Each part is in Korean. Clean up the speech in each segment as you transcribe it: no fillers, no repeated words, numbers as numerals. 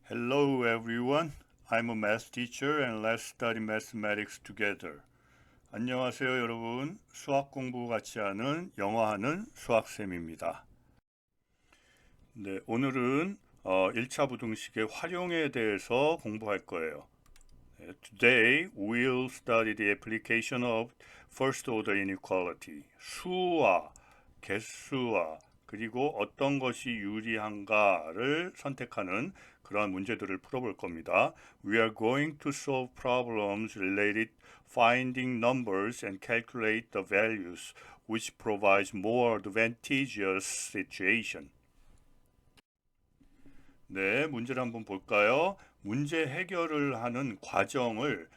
Hello everyone. I'm a math teacher and let's study mathematics together. 안녕하세요 여러분. 수학 공부 같이 하는 영어하는 수학쌤입니다. 네, 오늘은 1차 부등식의 활용에 대해서 공부할 거예요. Today we'll study the application of first order inequality. 수와 개수와 그리고 어떤 것이 유리한가를 선택하는 그러한 문제들을 풀어볼 겁니다. We are going to solve problems related finding numbers and calculate the values which provides more advantageous situation. 네, 문제를 한번 볼까요? 문제 해결을 하는 과정을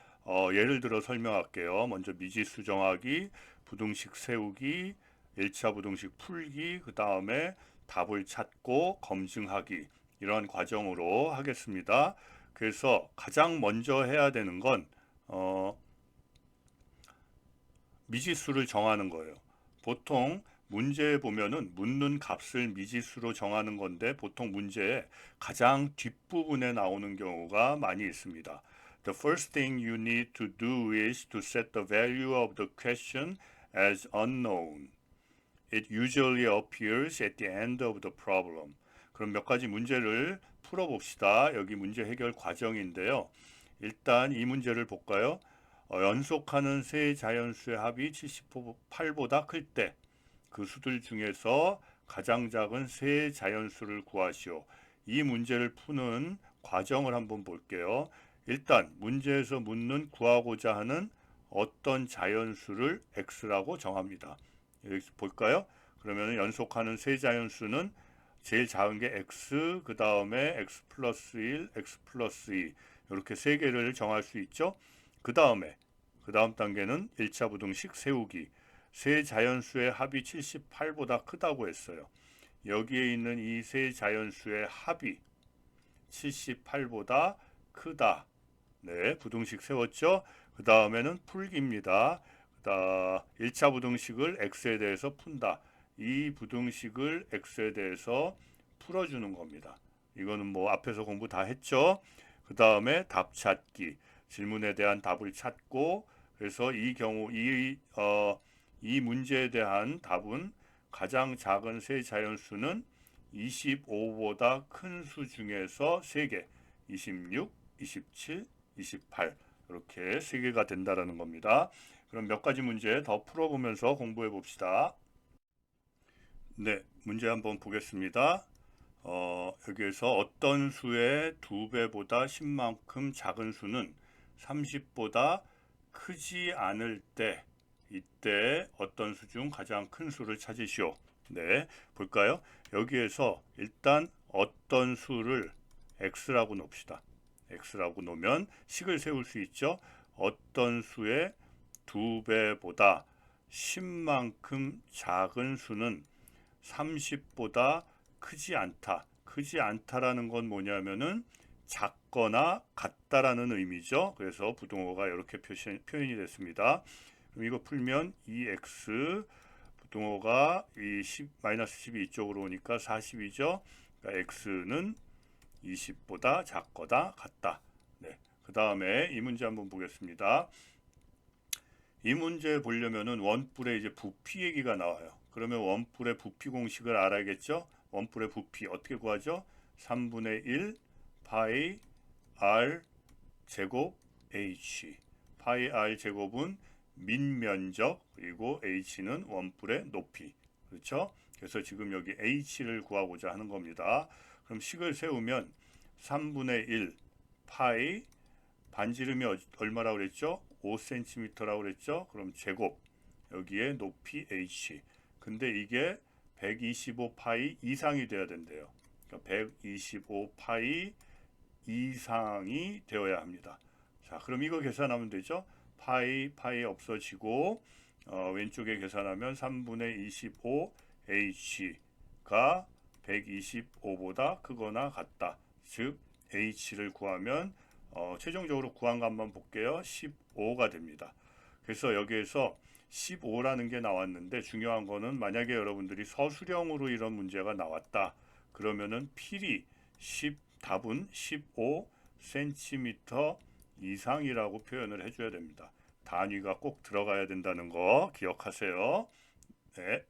예를 들어 설명할게요. 먼저 미지수 정하기, 부등식 세우기, 1차 부등식 풀기, 그 다음에 답을 찾고 검증하기 이러한 과정으로 하겠습니다. 그래서 가장 먼저 해야 되는 건 미지수를 정하는 거예요. 보통 문제에 보면은 묻는 값을 미지수로 정하는 건데 보통 문제의 가장 뒷부분에 나오는 경우가 많이 있습니다. The first thing you need to do is to set the value of the question as unknown. It usually appears at the end of the problem. 그럼 몇 가지 문제를 풀어봅시다. 여기 문제 해결 과정인데요. 일단 이 문제를 볼까요? 연속하는 세 자연수의 합이 78보다 클 때 그 수들 중에서 가장 작은 세 자연수를 구하시오. 이 문제를 푸는 과정을 한번 볼게요. 일단 문제에서 묻는 구하고자 하는 어떤 자연수를 x라고 정합니다. 여기 볼까요? 그러면 연속하는 세 자연수는 제일 작은 게 x, 그 다음에 x 플러스 1, x 플러스 2 이렇게 세 개를 정할 수 있죠. 그 다음 단계는 1차 부등식 세우기. 세 자연수의 합이 78보다 크다고 했어요. 여기에 있는 이 세 자연수의 합이 78보다 크다. 네, 부등식 세웠죠. 그 다음에는 풀기입니다. 1차 부등식을 x에 대해서 푼다. 이 부등식을 x에 대해서 풀어주는 겁니다. 이거는 뭐 앞에서 공부 다 했죠. 그 다음에 답 찾기. 질문에 대한 답을 찾고 그래서 이 문제에 대한 답은 가장 작은 세 자연수는 25보다 큰 수 중에서 3개, 26, 27, 28 이렇게 3개가 된다라는 겁니다. 그럼 몇 가지 문제 더 풀어보면서 공부해 봅시다. 네, 문제 한번 보겠습니다. 여기에서 어떤 수의 2배보다 10만큼 작은 수는 30보다 크지 않을 때 이때 어떤 수 중 가장 큰 수를 찾으시오. 네, 볼까요? 여기에서 일단 어떤 수를 x라고 놓읍시다. x라고 놓으면 식을 세울 수 있죠. 어떤 수의 2배보다 10만큼 작은 수는 30보다 크지 않다. 크지 않다라는 건 뭐냐면은 작거나 같다라는 의미죠. 그래서 부등호가 이렇게 표현이 됐습니다. 그럼 이거 풀면 2x 부등호가 마이너스 10이 이쪽으로 오니까 40이죠. 그러니까 x는 20보다 작거나 같다. 네. 그 다음에 이 문제 한번 보겠습니다. 이 문제 보려면은 원뿔의 이제 부피 얘기가 나와요. 그러면 원뿔의 부피 공식을 알아야겠죠? 원뿔의 부피 어떻게 구하죠? 3분의 1 파이 r 제곱 h. 파이 r 제곱은 밑면적 그리고 h는 원뿔의 높이. 그렇죠? 그래서 지금 여기 h를 구하고자 하는 겁니다. 그럼 식을 세우면 3분의 1 파이 반지름이 얼마라고 그랬죠? 5cm라고 그랬죠? 그럼 제곱 여기에 높이 h. 근데 이게 125파이 이상이 돼야 된대요. 그러니까 125파이 이상이 되어야 합니다. 자, 그럼 이거 계산하면 되죠? 파이 없어지고 왼쪽에 계산하면 3분의 25 h가 125보다 크거나 같다. 즉 h를 구하면 최종적으로 구한 값만 볼게요. 15가 됩니다. 그래서 여기에서 15라는 게 나왔는데 중요한 거는 만약에 여러분들이 서술형으로 이런 문제가 나왔다. 그러면은 필히 답은 15cm 이상이라고 표현을 해줘야 됩니다. 단위가 꼭 들어가야 된다는 거 기억하세요. 네.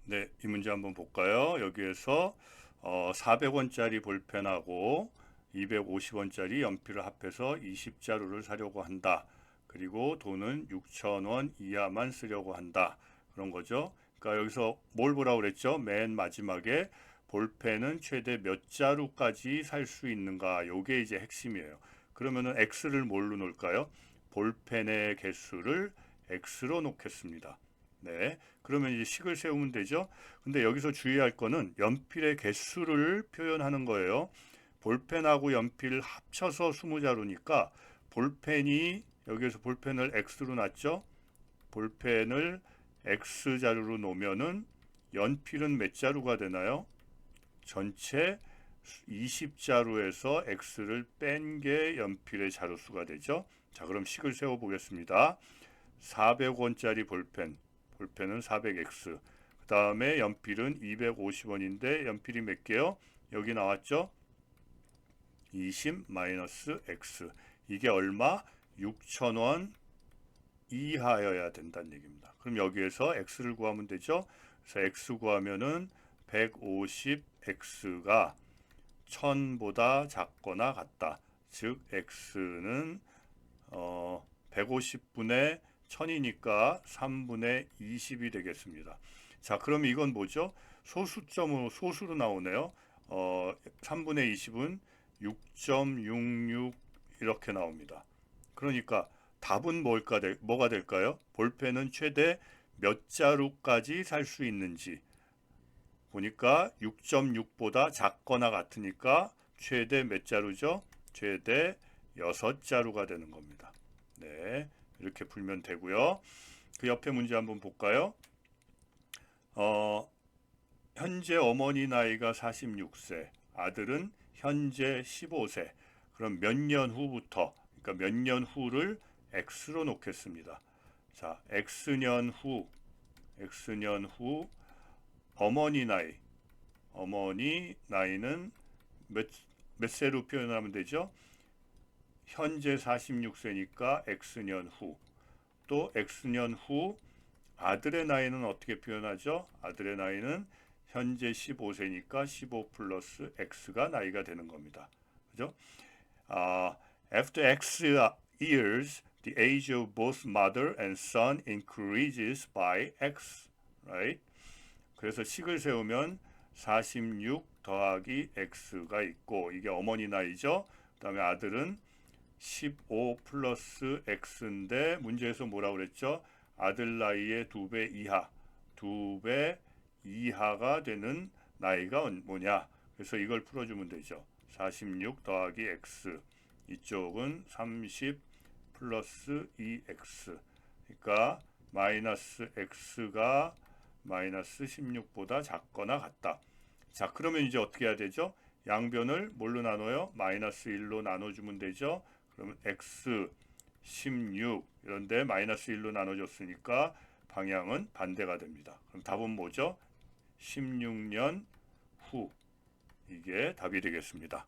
네, 이 문제 한번 볼까요? 여기에서 400원짜리 볼펜하고 250원짜리 연필을 합해서 20자루를 사려고 한다. 그리고 돈은 6,000원 이하만 쓰려고 한다. 그런 거죠. 그러니까 여기서 뭘 보라고 그랬죠? 맨 마지막에 볼펜은 최대 몇 자루까지 살 수 있는가? 요게 이제 핵심이에요. 그러면은 X를 뭘로 놓을까요? 볼펜의 개수를 X로 놓겠습니다. 네. 그러면 이제 식을 세우면 되죠. 근데 여기서 주의할 거는 연필의 개수를 표현하는 거예요. 볼펜하고 연필 합쳐서 20자루니까 볼펜이 여기에서 볼펜을 X로 놨죠. 볼펜을 X자루로 놓으면은 연필은 몇 자루가 되나요? 전체 20자루에서 X를 뺀 게 연필의 자루수가 되죠. 자, 그럼 식을 세워 보겠습니다. 400원짜리 볼펜은 400X. 그 다음에 연필은 250원인데 연필이 몇 개요? 여기 나왔죠? 20-X. 이게 얼마? 6,000원 이하여야 된다는 얘기입니다. 그럼 여기에서 X를 구하면 되죠? 그래서 X 구하면은 150X가 1000보다 작거나 같다. 즉 X는 150분의 1000이니까 3분의 20이 되겠습니다. 자, 그럼 이건 뭐죠? 소수점으로 소수로 나오네요. 3분의 20은 6.66 이렇게 나옵니다. 그러니까 답은 뭐가 될까요? 볼펜은 최대 몇 자루까지 살 수 있는지 보니까 6.6보다 작거나 같으니까 최대 몇 자루죠? 최대 6자루가 되는 겁니다. 네, 이렇게 풀면 되고요. 그 옆에 문제 한번 볼까요? 현재 어머니 나이가 46세, 아들은 현재 15세. 그럼 몇 년 후부터, 그러니까 몇 년 후를 X로 놓겠습니다. 자, X년 후 어머니 나이는 몇 세로 표현하면 되죠? 현재 46세니까 X년 후. 또 X년 후 아들의 나이는 어떻게 표현하죠? 아들의 나이는 현재 15세니까 15 플러스 X가 나이가 되는 겁니다. 그죠? After X years, the age of both mother and son increases by X. Right? 그래서 식을 세우면 46 더하기 X가 있고 이게 어머니 나이죠. 그 다음에 아들은 15 플러스 X인데 문제에서 뭐라고 그랬죠? 아들 나이의 2배 이하, 2배 이하가 되는 나이가 뭐냐? 그래서 이걸 풀어주면 되죠. 46 더하기 X, 이쪽은 30 플러스 2X, 그러니까 마이너스 X가 마이너스 16보다 작거나 같다. 자, 그러면 이제 어떻게 해야 되죠? 양변을 뭘로 나눠요? 마이너스 1로 나눠주면 되죠. 그러면 X 16 이런데 마이너스 1로 나눠줬으니까 방향은 반대가 됩니다. 그럼 답은 뭐죠? 16년 후. 이게 답이 되겠습니다.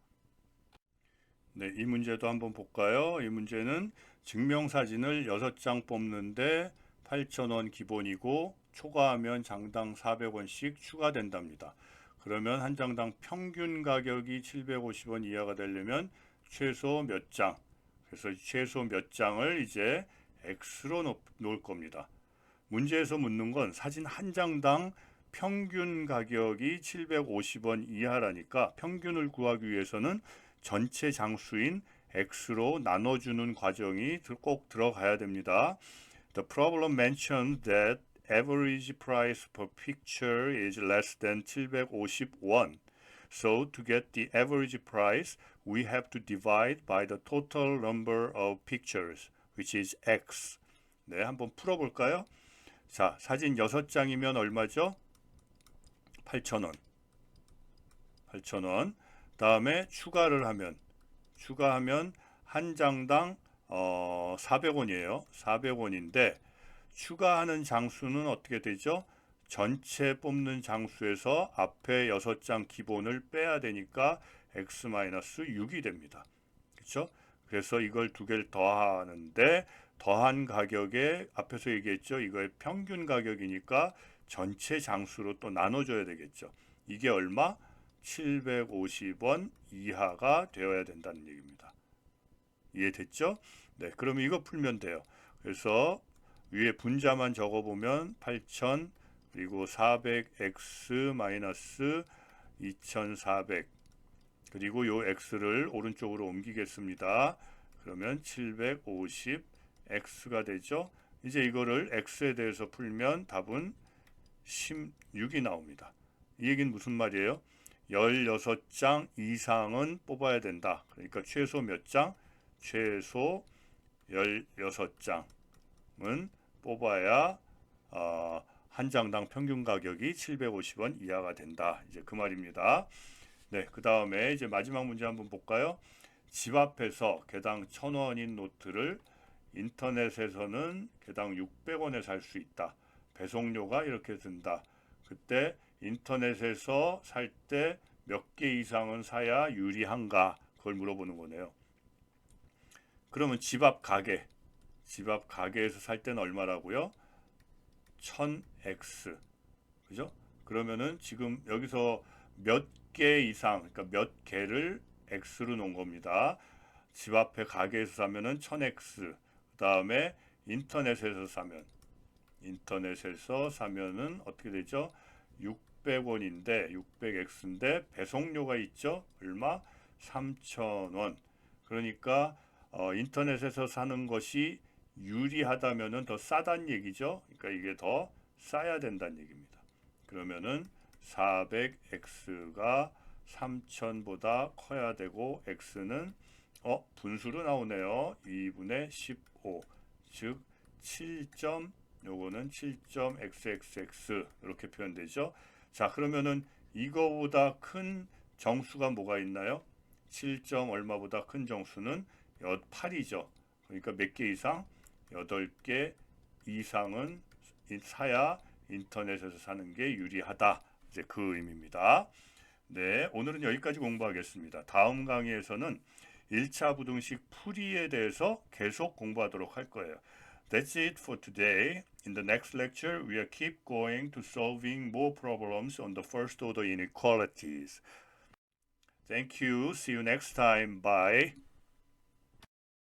네, 이 문제도 한번 볼까요? 이 문제는 증명사진을 6장 뽑는데 8,000원 기본이고 초과하면 장당 400원씩 추가된답니다. 그러면 한 장당 평균 가격이 750원 이하가 되려면 최소 몇 장? 그래서 최소 몇 장을 이제 X로 놓을 겁니다. 문제에서 묻는 건 사진 한 장당 평균 가격이 750원 이하라니까 평균을 구하기 위해서는 전체 장수인 X로 나눠주는 과정이 꼭 들어가야 됩니다. The problem mentioned that average price per picture is less than 750won. So to get the average price, we have to divide by the total number of pictures, which is X. 네, 한번 풀어볼까요? 자, 사진 6장이면 얼마죠? 8,000원. 8,000원. 다음에 추가하면 한 장당 400원이에요. 400원인데 추가하는 장수는 어떻게 되죠? 전체 뽑는 장수에서 앞에 6장 기본을 빼야 되니까 x-6이 됩니다. 그렇죠? 그래서 이걸 두 개를 더하는데 더한 가격에 앞에서 얘기했죠. 이거의 평균 가격이니까 전체 장수로 또 나눠줘야 되겠죠. 이게 얼마? 750원 이하가 되어야 된다는 얘기입니다. 이해됐죠? 네, 그러면 이거 풀면 돼요. 그래서 위에 분자만 적어보면 8000 그리고 400x 마이너스 2400 그리고 요 x를 오른쪽으로 옮기겠습니다. 그러면 750x가 되죠. 이제 이거를 x에 대해서 풀면 답은 16이 나옵니다. 이 얘기는 무슨 말이에요? 16장 이상은 뽑아야 된다. 그러니까 최소 몇 장? 최소 16장은 뽑아야 한 장당 평균 가격이 750원 이하가 된다. 이제 그 말입니다. 네, 그 다음에 이제 마지막 문제 한번 볼까요? 집 앞에서 개당 1,000원인 노트를 인터넷에서는 개당 600원에 살 수 있다. 배송료가 이렇게 든다. 그때 인터넷에서 살 때 몇 개 이상은 사야 유리한가? 그걸 물어보는 거네요. 그러면 집 앞 가게에서 살 때는 얼마라고요? 1000x. 그죠? 그러면은 지금 여기서 몇 개 이상, 그러니까 몇 개를 x로 놓은 겁니다. 집 앞에 가게에서 사면은 1000x. 그다음에 인터넷에서 사면은 어떻게 되죠? 600원인데 600x인데 배송료가 있죠? 얼마? 3,000원. 그러니까 인터넷에서 사는 것이 유리하다면은 더 싸다는 얘기죠. 그러니까 이게 더 싸야 된다는 얘기입니다. 그러면은 400x가 3000보다 커야 되고 x는 분수로 나오네요. 2분의 15 즉 7. 요거는 7.xxx 이렇게 표현되죠. 자, 그러면은 이거보다 큰 정수가 뭐가 있나요? 7. 얼마보다 큰 정수는 8이죠. 그러니까 몇 개 이상? 8개 이상은 사야 인터넷에서 사는 게 유리하다. 이제 그 의미입니다. 네, 오늘은 여기까지 공부하겠습니다. 다음 강의에서는 1차 부등식 풀이에 대해서 계속 공부하도록 할 거예요. That's it for today. In the next lecture, we'll keep going to solving more problems on the first order inequalities. Thank you. See you next time. Bye.